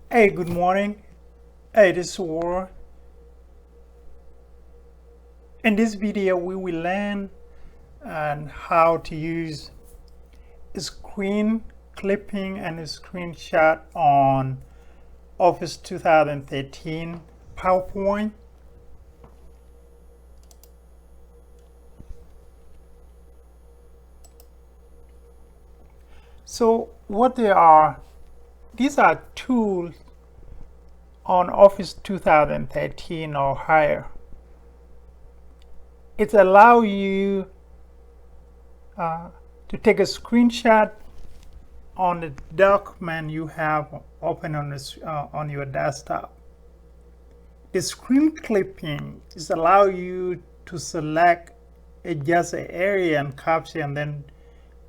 Hey, good morning. Hey, this is War. In this video, we will learn on how to use screen clipping and screenshot on Office 2013 PowerPoint. So what they are, these are tools on Office 2013 or higher. It allows you to take a screenshot on the document you have open on your desktop. The screen clipping is allow you to select just an area and capture and then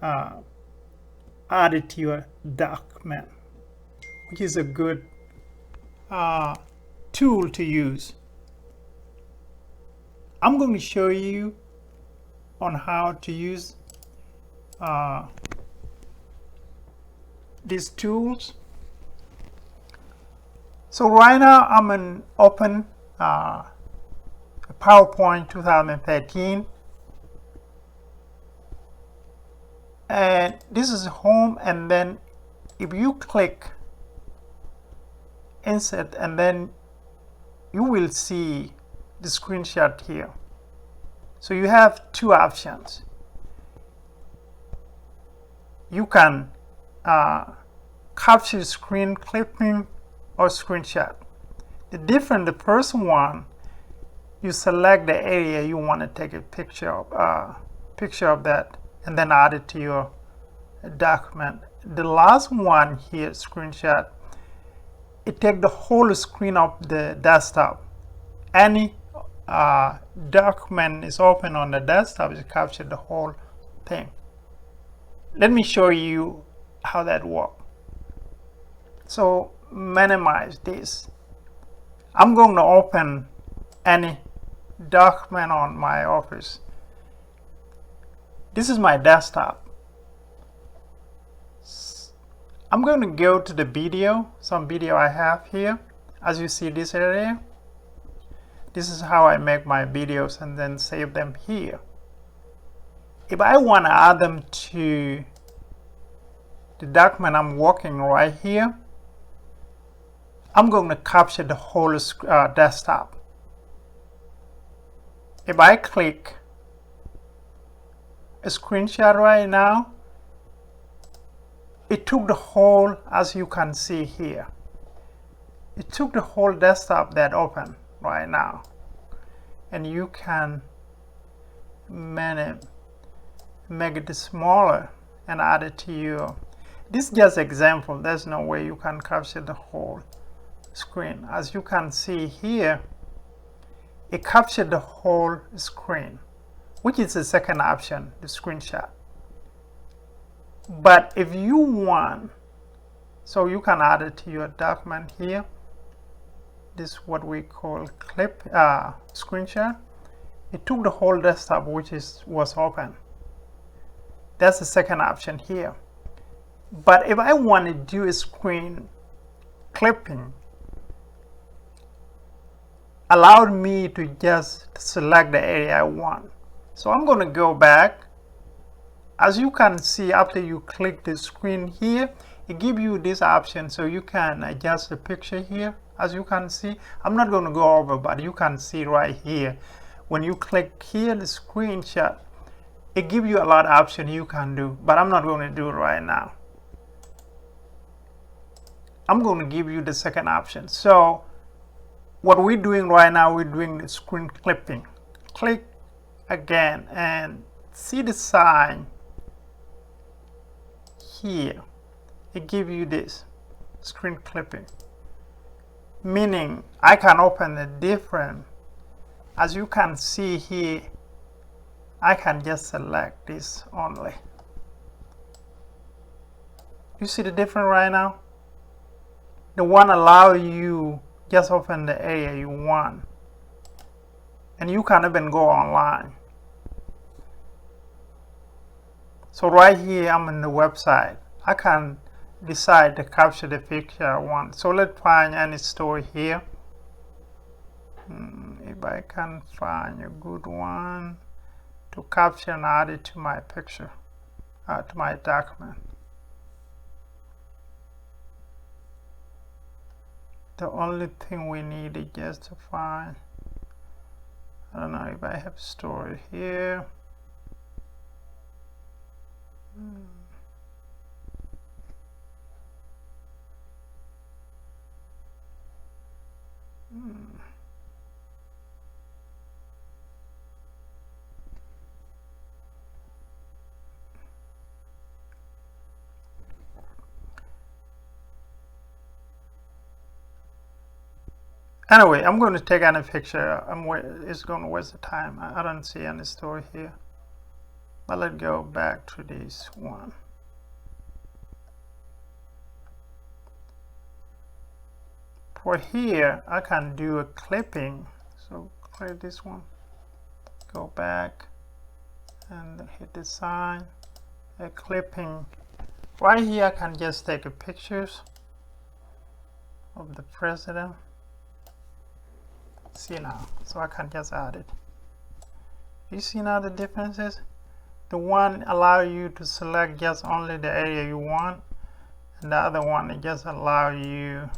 add it to your document, which is a good tool to use. I'm going to show you on how to use these tools. So right now I'm in open PowerPoint 2013, and this is home, and then if you click insert, and then you will see the screenshot here. So you have two options. You can capture screen clipping or screenshot. The first one, you select the area you want to take a picture of that, and then add it to your document. The last one here, screenshot, it takes the whole screen of the desktop. Any document is open on the desktop, it captures the whole thing. Let me show you how that works. So minimize this. I'm going to open any document on my office. This is my desktop. I'm going to go to the video, some video I have here. As you see this area, this is how I make my videos and then save them here. If I want to add them to the document I'm working right here, I'm going to capture the whole desktop. If I click a screenshot right now, it took the whole, as you can see here, it took the whole desktop that open right now. And you can make it smaller and add it to you. This is just example. There's no way you can capture the whole screen. As you can see here, it captured the whole screen, which is the second option, the screenshot. But if you want, so you can add it to your document here. This is what we call clip screenshot. It took the whole desktop, which was open. That's the second option here. But if I want to do a screen clipping, allowed me to just select the area I want. So I'm going to go back. As you can see, after you click the screen here, it gives you this option, so you can adjust the picture here. As you can see, I'm not going to go over, but you can see right here, when you click here, the screenshot, it gives you a lot of options you can do, but I'm not going to do it right now. I'm going to give you the second option. So what we're doing right now, we're doing the screen clipping. Click again and see the sign here. It gives you this screen clipping, meaning I can open a different, as you can see here, I can just select this only. You see the difference right now? The one allow you just open the area you want, and you can even go online. So right here, I'm in the website. I can decide to capture the picture I want. So let's find any story here. If I can find a good one to capture and add it to my picture, to my document. The only thing we need is just to find, I don't know if I have a story here. Anyway, I'm going to take any picture. It's going to waste the time. I don't see any story here. But let's go back to this one. For here, I can do a clipping. So click this one, go back and hit the sign, a clipping. Right here, I can just take a pictures of the president. See now, so I can just add it. You see now the differences? The one allow you to select just only the area you want, and the other one it just allow you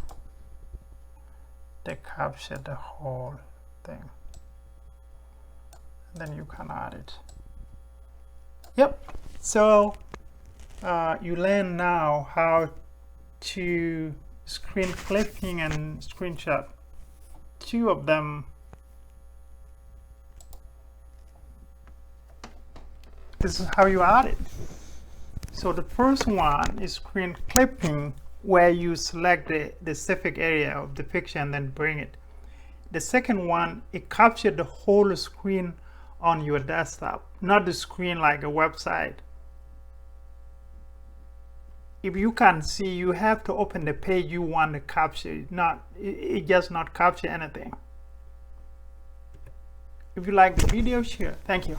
to capture the whole thing. And then you can add it. Yep. So you learn now how to screen clipping and screenshot. Two of them. This is how you add it. So the first one is screen clipping, where you select the specific area of the picture and then bring it. The second one, it captures the whole screen on your desktop, not the screen like a website. If you can see, you have to open the page you want to capture. It just not capture anything. If you like the video, share. Thank you.